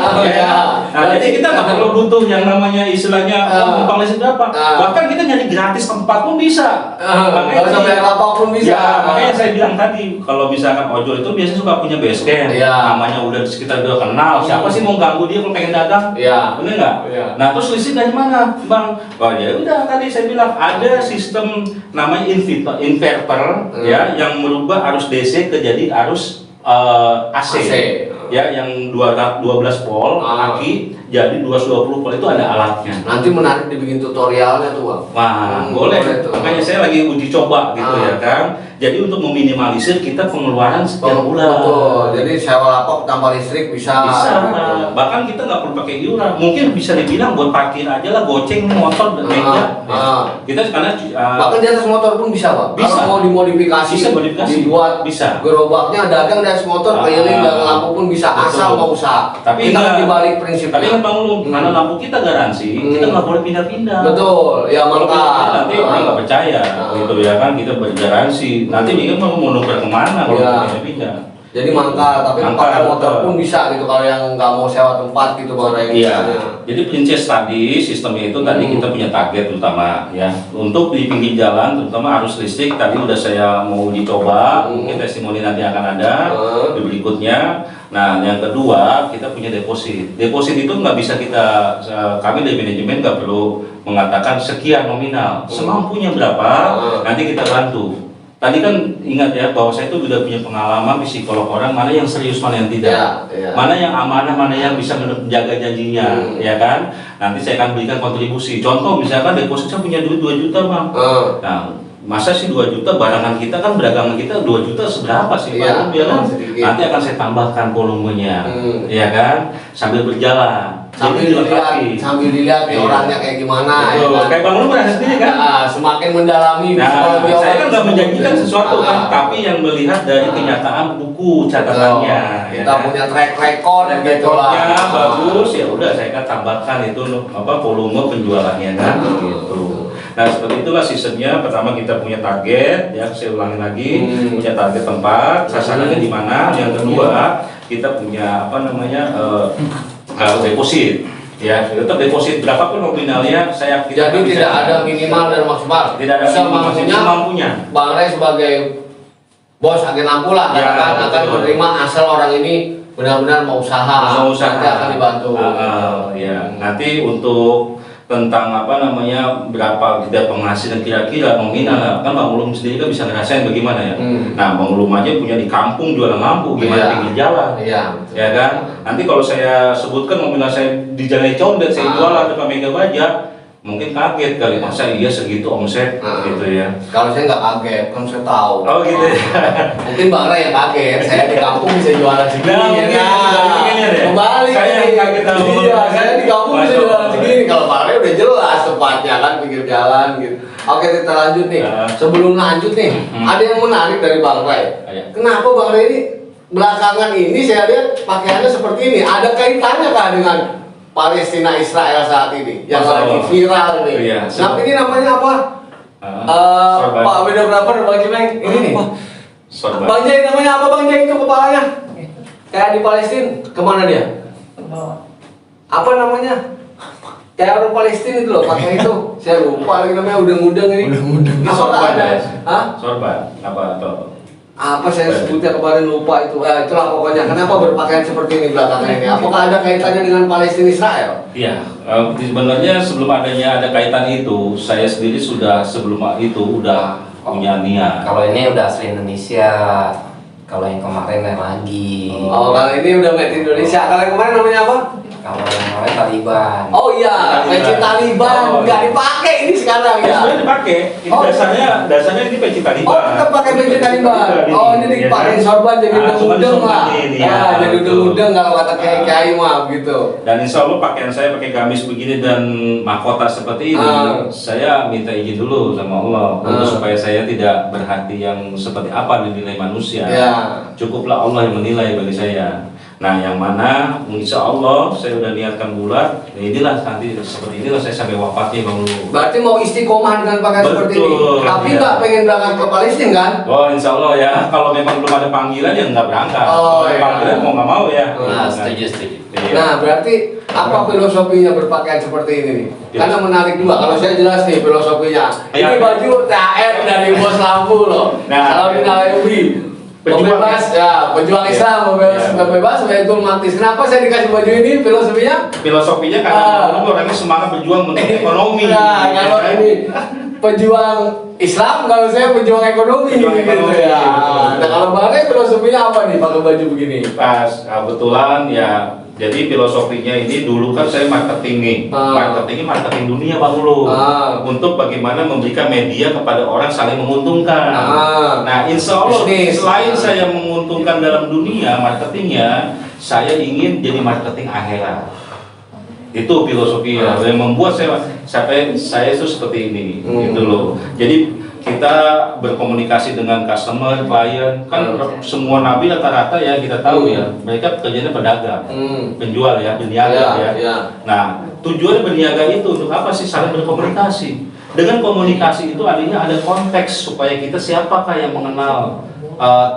Nah, jadi kita nggak perlu butuh yang namanya istilahnya numpang listrik berapa. Bahkan kita nyari gratis tempat pun bisa. Kalau sampai lapak pun bisa. Ya, makanya saya bilang tadi, kalau misalkan ojol itu biasanya suka punya base camp. Namanya udah kita udah kenal. Siapa sih mau ganggu dia kalau pengen dagang? Bener nggak? Nah, terus listrik dari mana, Bang? Oh ya udah, tadi saya bilang ada sistem namanya inverter ya, yang merubah arus DC ke jadi arus AC. Ya, yang 12 volt aki jadi 220 volt, itu ada alatnya. Nanti menarik dibikin tutorialnya tuh Bang. Wah, boleh. Makanya saya lagi uji coba gitu ya kan. Jadi untuk meminimalisir kita pengeluaran setiap bulan. Betul. Jadi sewa laptop tanpa listrik bisa. Bisa. Bahkan kita nggak perlu pakai iuran. Mungkin bisa dibilang buat parkir aja lah, goceng motor dan meja. Kita karena bahkan di atas motor pun bisa, Pak. Bisa. Kalau mau dimodifikasi, Bisa modifikasi. dibuat Bisa. gerobaknya dagang di atas motor, keliling dan lampu pun bisa, asal mau usaha. Tapi kita enggak, dibalik prinsipnya. tapi kan Bang Ulum, karena lampu kita garansi, kita nggak boleh pindah-pindah. Betul. Ya Kalau maka nanti orang nggak percaya, gitu ya kan, kita bergaransi. Nanti mikir mau nuker kemana kalau pindah-pindah. jadi mangkal, tapi pakai motor pun bisa gitu kalau yang nggak mau sewa tempat gitu Bang Ray. Iya. Jadi prinsip tadi sistemnya itu tadi kita punya target terutama ya untuk di pinggir jalan terutama arus listrik tadi udah saya mau dicoba mungkin testimoni nanti akan ada di berikutnya. Nah yang kedua kita punya deposit. Deposit itu nggak bisa kita kami dari manajemen nggak perlu mengatakan sekian nominal semampunya berapa nanti kita bantu. Tadi kan ingat ya bahwa saya itu sudah punya pengalaman psikolog orang mana yang serius mana yang tidak, mana yang amanah mana yang bisa menjaga janjinya, ya kan? Nanti saya akan berikan kontribusi. Contoh misalkan deposit saya punya duit 2 juta bang, nah masa sih 2 juta barangan kita kan berdagangan kita 2 juta seberapa sih bang? Ya kan? Nanti akan saya tambahkan volumenya, ya kan? Sambil berjalan. Sambil dilihat nih orangnya kayak gimana. Betul. Ya kan? Kayak Bang Lu pernah sendiri kan? Nah, semakin mendalami. Saya kan nggak menjanjikan sesuatu kan, tapi yang melihat dari kenyataan buku catatannya. Kita punya track record dan gitu lah. Bagus, ya udah saya kan tambahkan itu volume penjualannya kan, gitu. Nah seperti itulah sistemnya. Pertama kita punya target, ya saya ulangi lagi, punya target tempat, sasarannya di mana. Yang kedua kita punya deposit. Ya, tetap deposit berapapun nominalnya saya jadi tidak ada minimal dan maksimal. Tidak ada mampunya. Bang Ray sebagai bos agen lampu lah akan menerima asal orang ini benar-benar mau usaha. Nanti akan dibantu. Ya, nanti untuk tentang berapa kita penghasilan kira-kira nominal kan Bang Ulum sendiri kan bisa ngerasain bagaimana ya. Nah Bang Ulum aja punya di kampung jualan lampu gimana pinggir jalan, ya kan. Nanti kalau saya sebutkan nominal saya di Jalan Condet saya jualan depan Mega Baja mungkin kaget kali masa iya segitu omset gitu ya. Kalau saya nggak kaget kan saya tahu. Oh gitu ya. Mungkin Bang Ray yang kaget saya di kampung bisa jualan segini. Kembali saya yang kaget tahu. Iya, saya di kampung bisa jualan segini. Kalau Bang Ray udah jelas tempatnya kan pinggir jalan gitu. Oke kita lanjut nih. Sebelum lanjut nih, ada yang menarik dari Bang Ray. Kenapa Bang Ray ini belakangan ini saya lihat pakaiannya seperti ini? Ada kaitannya kah dengan Palestina Israel saat ini yang lagi viral nih? Nah ini namanya apa? Pak beda berapa Bang Cimeng? Ini nih. Bang Jai namanya apa Bang Jai itu kepalanya? Kayak di Palestina, kemana dia? Apa namanya? Kayak orang Palestina itu loh, pakai itu. Saya lupa lagi namanya udang-udang ini. Udang-udang. Apa ada? Sorban apa? Apa saya sebutnya kemarin lupa itu. Itulah pokoknya. Kenapa berpakaian seperti ini belakangan ini? Apakah ada kaitannya dengan Palestina Israel? Iya, sebenarnya sebelum adanya ada kaitan itu, saya sendiri sudah sebelum itu udah punya niat. Kalau ini udah asli Indonesia. Kalau yang kemarin lain lagi. Oh, kalau ini udah made in Indonesia. Kalau yang kemarin namanya apa? Kalau yang kemarin Taliban. Oh iya, peci Taliban nggak dipakai ini sekarang ya. Sebenarnya dipakai. Ini dasarnya ini peci Taliban. Oh, kita pakai peci Taliban. Oh, ini dipakai sorban jadi udeng lah. Ya, jadi udeng kalau kata kiai mah gitu. Dan insya Allah pakaian saya pakai gamis begini dan mahkota seperti ini, saya minta izin dulu sama Allah untuk supaya saya tidak berhati yang seperti apa dinilai manusia. Cukuplah Allah yang menilai bagi saya. Nah, yang mana insya Allah saya udah niatkan bulat. Nah, inilah nanti seperti inilah saya sampai wafatnya Bang Lu. Berarti mau istiqomah dengan pakaian seperti ini. Tapi nggak pengen berangkat ke Palestina kan? Oh, insya Allah ya. Kalau memang belum ada panggilan ya nggak berangkat. Oh, kalau panggilan mau nggak mau ya. Nah, setuju. Nah, berarti apa filosofinya berpakaian seperti ini nih? Karena menarik juga. Kalau saya jelas nih filosofinya. Ini baju THR dari bos lampu loh. Kalau di Nawawi. Pembebas, pejuang Islam, bebas, Baitul Maqdis. Kenapa saya dikasih baju ini? Filosofinya? Filosofinya karena orangnya semangat berjuang untuk ekonomi. Nah, kalau ini pejuang Islam, kalau saya pejuang ekonomi gitu ya. Nah, kalau Bang Ray filosofinya apa nih pakai baju begini? Pas kebetulan ya Jadi filosofinya ini dulu kan saya marketing nih, marketing dunia Bang Ulu, untuk bagaimana memberikan media kepada orang saling menguntungkan. Nah, insya Allah selain saya menguntungkan dalam dunia marketingnya, saya ingin jadi marketing akhirat. Itu filosofi yang membuat saya itu seperti ini, gitu loh. Jadi kita berkomunikasi dengan customer, klien, kan semua nabi rata-rata ya kita tahu ya, mereka kerjanya pedagang, penjual ya, berniaga ya. Nah, tujuan berniaga itu untuk apa sih? Saling berkomunikasi. Dengan komunikasi itu artinya ada konteks supaya kita siapakah yang mengenal,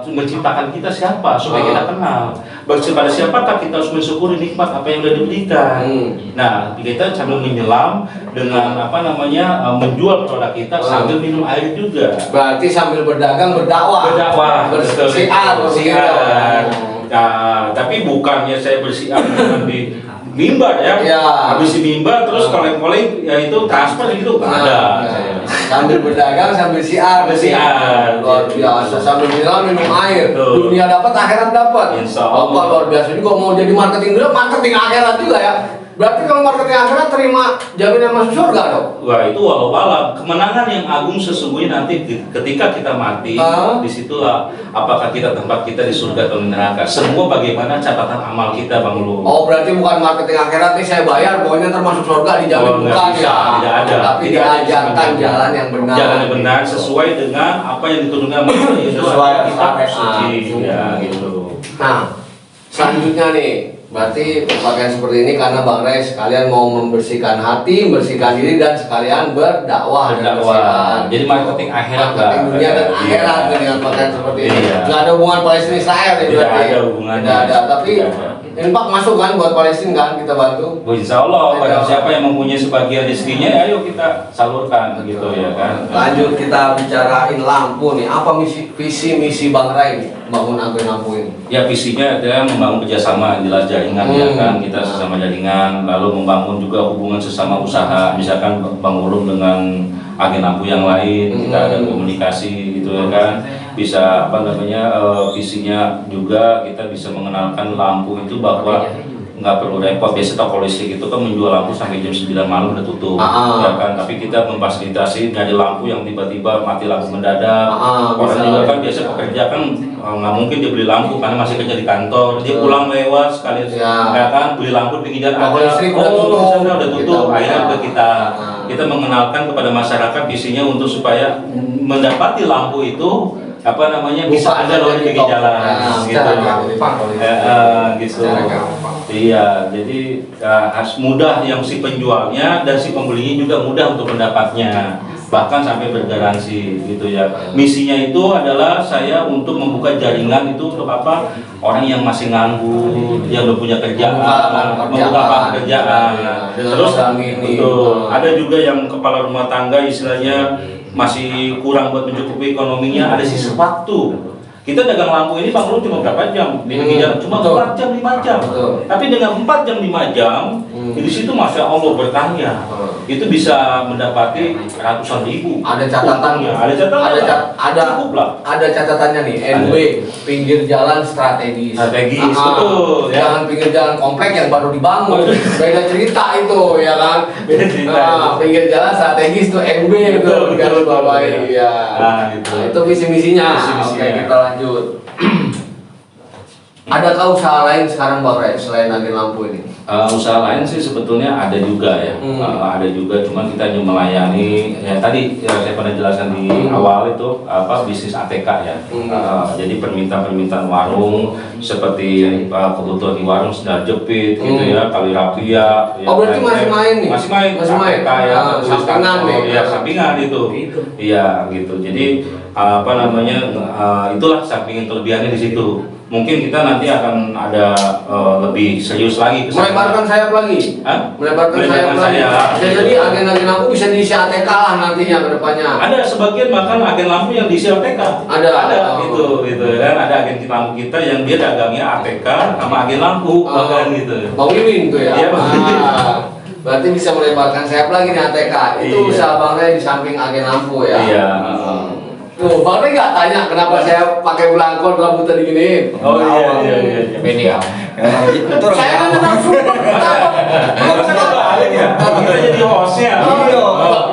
menciptakan kita siapa supaya kita kenal. Pada siapakah kita harus mensyukuri nikmat apa yang sudah diberikan. Nah, kita sambil menyelam dengan menjual produk kita sambil minum air juga. Berarti sambil berdagang berdakwah. Bersiar. Nah, tapi bukannya saya bersiar di mimbar ya. Habis di mimbar terus koleng-koleng ya itu transfer gitu ada. Sambil berdagang sambil siar. Luar biasa, sambil minum air. Dunia dapat, akhirat dapat. Bapak luar biasa. Jadi kalau mau jadi marketing dulu, marketing akhirat juga ya. Berarti kalau marketing akhirat terima jaminan masuk surga dong? Wah, itu walau alam. Kemenangan yang agung sesungguhnya nanti ketika kita mati, disitulah apakah tempat kita di surga atau di neraka. Semua bagaimana catatan amal kita, Bang Ulu. Oh, berarti bukan marketing akhirat nih saya bayar, pokoknya termasuk surga dijamin, bukan ya? Tidak ada. Tapi diajarkan jalan yang benar. Jalan yang benar sesuai dengan apa yang diturunkan Allah. Sesuai kitab suci, ya gitu. Nah, selanjutnya nih. Berarti berpakaian seperti ini karena Bang Ray sekalian mau membersihkan hati, membersihkan diri dan sekalian berdakwah. Jadi marketing akhirat, marketing dunia dan akhirat dengan pakaian seperti ini. Nggak ada hubungan Palestina Israel ya berarti. Tidak ada hubungannya. Tidak ada. Tapi infak masuk kan buat Palestina kan kita bantu. Insya Allah. Barang siapa yang mempunyai sebagian rezekinya, ayo kita salurkan gitu ya kan. Lanjut kita bicarain lampu nih. Apa visi misi Bang Ray nih bangun agen lampu ini? Ya visinya adalah membangun kerjasama jelas jaringan ya kan, kita sesama jaringan, lalu membangun juga hubungan sesama usaha, misalkan Bang Ulum dengan agen lampu yang lain, kita ada komunikasi gitu ya kan, bisa visinya juga kita bisa mengenalkan lampu itu bahwa nggak perlu repot. Biasa toko listrik itu kan menjual lampu sampai jam 9 malam udah tutup ya kan, tapi kita memfasilitasi dari lampu yang tiba-tiba mati lampu mendadak. Orang juga kan biasa pekerja kan nggak mungkin dia beli lampu karena masih kerja di kantor, dia pulang lewat sekali ya kan, beli lampu di pinggir ada, udah tutup, akhirnya kita mengenalkan kepada masyarakat visinya untuk supaya mendapati lampu itu bisa ada loh di pinggir jalan gitu. Iya, jadi harus mudah yang si penjualnya dan si pembelinya juga mudah untuk mendapatnya, bahkan sampai bergaransi gitu ya. Misinya itu adalah saya untuk membuka jaringan itu untuk apa? Orang yang masih nganggur, yang belum punya kerjaan, membuka pekerjaan. Terus ada juga yang kepala rumah tangga istilahnya masih kurang buat mencukupi ekonominya, ada sisa waktu. Kita dagang lampu ini Bang Ulum cuma berapa jam di pinggir jalan? Cuma 4 jam 5 jam. Tapi dengan 4 jam 5 jam di situ masya Allah berkahnya. Itu bisa mendapati ratusan ribu. Ada catatannya. Ada catatannya nih. NW pinggir jalan strategis. Betul. Jangan pinggir jalan komplek yang baru dibangun. Beda cerita itu ya kan. Beda cerita. Pinggir jalan strategis tuh NW itu kalau bawain ya. Itu visi-misinya. Oke, kita lanjut. Adakah usaha lain sekarang Bang Ray selain agen lampu ini? Usaha lain sih sebetulnya ada juga ya, ada juga, cuman kita hanya melayani ya tadi saya pernah jelaskan di awal itu bisnis ATK ya. Jadi permintaan warung seperti kebutuhan di warung sedang jepit gitu ya, kali rapia. Oh berarti masih main nih? Masih main ATK ya, sampingan nih. Ya sampingan itu. Iya gitu. Jadi itulah sampingan kelebihannya di situ. Mungkin kita nanti akan ada lebih serius lagi. Melebarkan sayap lagi? Melebarkan sayap lagi? Jadi agen-agen lampu bisa diisi ATK lah nantinya ke depannya? Ada sebagian bahkan agen lampu yang diisi ATK. Ada gitu kan, ada agen lampu kita yang dia dagangnya ATK sama agen lampu bahkan gitu. Bang Wiwin tuh ya? Iya Bang Wiwin. Berarti bisa melebarkan sayap lagi nih ATK. Itu usaha Bang Ray di samping agen lampu ya? Iya. Tuh, Bang Rey nggak tanya kenapa saya pakai belangkon rambutnya diginiin. Oh iya. Beda. Saya kan tetap Kita jadi hostnya.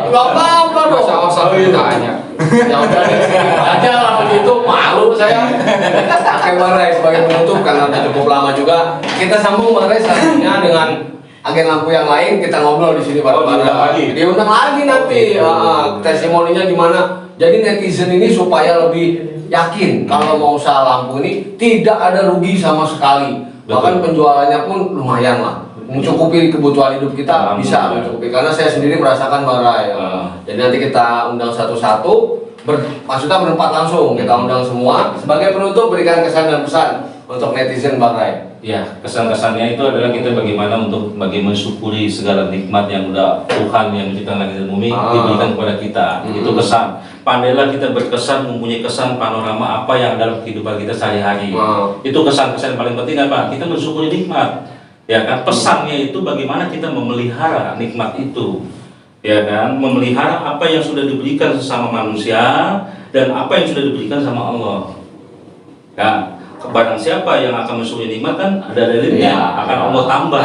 nggak apa-apa dong. Asal tanya. Ya udah deh, aja lah begitu, malu saya. Pakai Bang Rey sebagai penutup karena udah cukup lama juga. Kita sambung Bang Rey selanjutnya dengan agen lampu yang lain, kita ngobrol di sini bareng-bareng. Diundang lagi nanti. Testimoninya gimana? Jadi netizen ini supaya lebih yakin kalau mau usaha lampu ini tidak ada rugi sama sekali. Bahkan penjualannya pun lumayan lah. Mencukupi kebutuhan hidup kita bisa mencukupi. Karena saya sendiri merasakan Bang Rey. Jadi nanti kita undang satu-satu. Maksudnya berempat langsung kita undang semua. Sebagai penutup berikan kesan dan pesan untuk netizen Bang Rey. Ya, kesan-kesannya itu adalah kita bagaimana mensyukuri segala nikmat yang udah Tuhan yang menciptakan langit dan bumi diberikan kepada kita. Itu kesan. Pandailah kita berkesan, mempunyai kesan panorama apa yang dalam kehidupan kita sehari-hari. Itu kesan-kesan yang paling penting apa? Kita mensyukuri nikmat. Ya kan? Pesannya itu bagaimana kita memelihara nikmat itu. Ya kan? Memelihara apa yang sudah diberikan sesama manusia dan apa yang sudah diberikan sama Allah. Ya. Barang siapa yang akan mensyukuri nikmat kan ada dalilnya, akan Allah tambah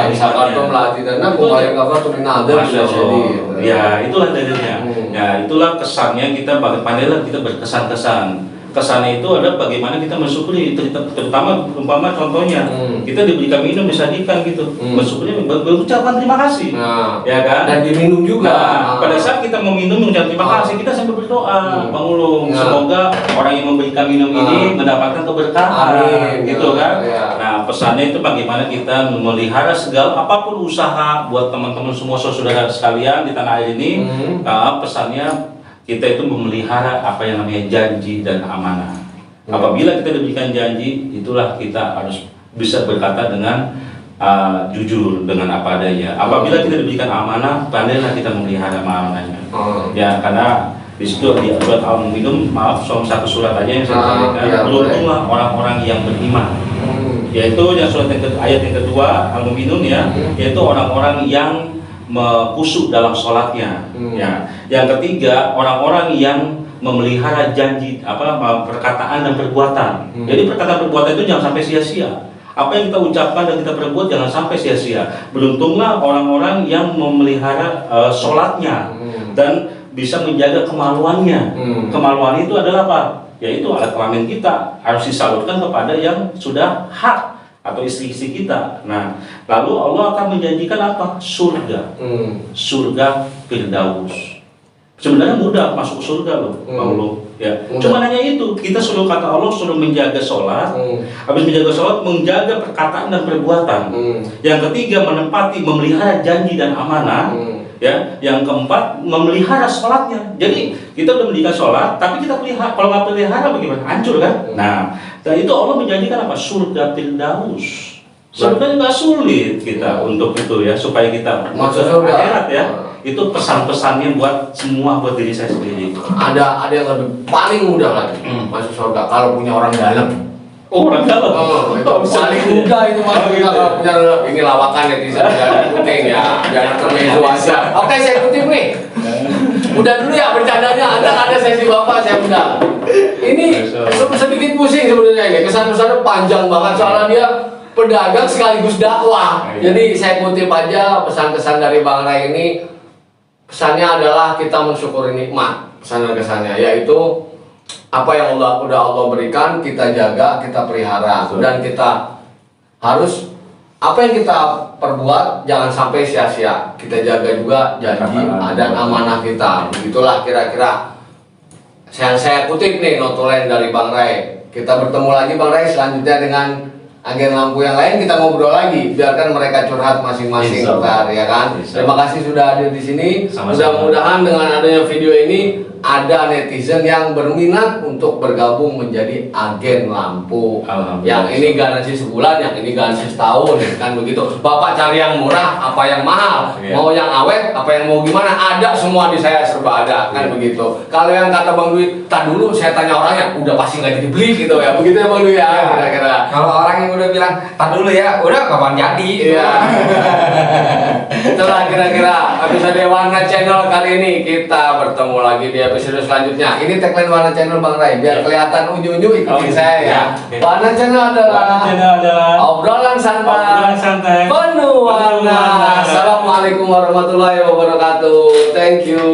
ya itulah dalilnya. Ya itulah kesannya kita pandailah kita berkesan-kesan. Kesannya itu adalah bagaimana kita mensyukuri, terutama umpama contohnya kita diberikan minum disajikan gitu, mensyukuri berucapkan terima kasih, ya kan? Dan diminum juga. Pada saat kita meminum mengucapkan terima kasih, kita sambil berdoa, Bang Ulung, semoga orang yang memberikan minum ini mendapatkan keberkahan, gitu kan? Nah pesannya itu bagaimana kita memelihara segala apapun usaha buat teman-teman semua saudara sekalian di tanah air ini, pesannya kita itu memelihara apa yang namanya janji dan amanah. Apabila kita diberikan janji, itulah kita harus bisa berkata dengan jujur dengan apa adanya. Apabila kita diberikan amanah, pandailah kita memelihara amanahnya. Ya, karena di situ di surat Al-Mu'minun, maaf, satu surat aja yang saya sampaikan. Beruntunglah orang-orang yang beriman. Yaitu yang surat ayat yang kedua Al-Mu'minun ya, yaitu orang-orang yang khusyuk dalam sholatnya. Ya. Yang ketiga, orang-orang yang memelihara janji, perkataan dan perbuatan. Jadi perkataan perbuatan itu jangan sampai sia-sia. Apa yang kita ucapkan dan kita perbuat jangan sampai sia-sia. Beruntunglah orang-orang yang memelihara sholatnya dan bisa menjaga kemaluannya. Kemaluan itu adalah apa? Yaitu alat kelamin kita harus disalurkan kepada yang sudah hak atau istri-istri kita. Nah, lalu Allah akan menjanjikan apa? Surga. Surga Firdaus. Sebenarnya mudah masuk surga loh, Allah. Ya. Cuma hanya itu, kita suruh kata Allah suruh menjaga sholat. Habis menjaga sholat, menjaga perkataan dan perbuatan. Yang ketiga, menempati, memelihara janji dan amanah. Ya, yang keempat memelihara sholatnya. Jadi kita udah mendirikan sholat, tapi kita pelihara. Kalau nggak pelihara bagaimana? Hancur kan? Nah, dan itu Allah menjanjikan apa? Surga Firdaus. Sebenarnya nggak sulit kita untuk itu ya, supaya kita masuk akhirat ya. Itu pesan-pesannya buat semua, buat diri saya sendiri. Ada yang lebih paling mudah lagi masuk surga kalau punya orang dalam. Orang dalam. Paling mudah itu masuk surga kalau punya ini lawakan netizen jangan penting ya, jangan termezo aja. Oke, saya kutip nih. Udah dulu ya bercandanya, ada sesi bapak saya undang. Ini sedikit pusing sebenarnya ini, kesan-kesannya panjang banget soalnya dia pedagang sekaligus dakwah. Jadi saya kutip aja pesan-kesan dari Bang Rey ini. Pesannya adalah kita mensyukuri nikmat. Pesan dan kesannya yaitu apa yang udah Allah berikan kita jaga, kita pelihara, dan kita harus apa yang kita perbuat jangan sampai sia-sia. Kita jaga juga janji dan amanah kita. Begitulah kira-kira saya kutip nih notulen dari Bang Rey. Kita bertemu lagi Bang Rey selanjutnya dengan agen lampu yang lain, kita ngobrol lagi, biarkan mereka curhat masing-masing, ya kan? Terima kasih sudah hadir di sini. Mudah-mudahan dengan adanya video ini ada netizen yang berminat untuk bergabung menjadi agen lampu. Yang ini garansi sebulan, yang ini garansi setahun, kan begitu. Bapak cari yang murah, apa yang mahal, mau yang awet, apa yang mau gimana, ada semua di saya serba ada, kan begitu. Kalau yang kata Bang Dwi, tak dulu saya tanya orangnya, udah pasti nggak jadi beli gitu ya, begitu ya Bang Dwi ya, kira-kira. Kalau orang yang udah bilang, tak dulu ya, udah kapan jadi? Iya. Itulah kira-kira episode Warna Channel kali ini, kita bertemu lagi di episode selanjutnya. Ini tagline Warna Channel Bang Ray, biar kelihatan unyu-unyu ikutin saya ya. Warna Channel adalah obrolan santai penuh warna. Assalamualaikum warahmatullahi wabarakatuh. Thank you.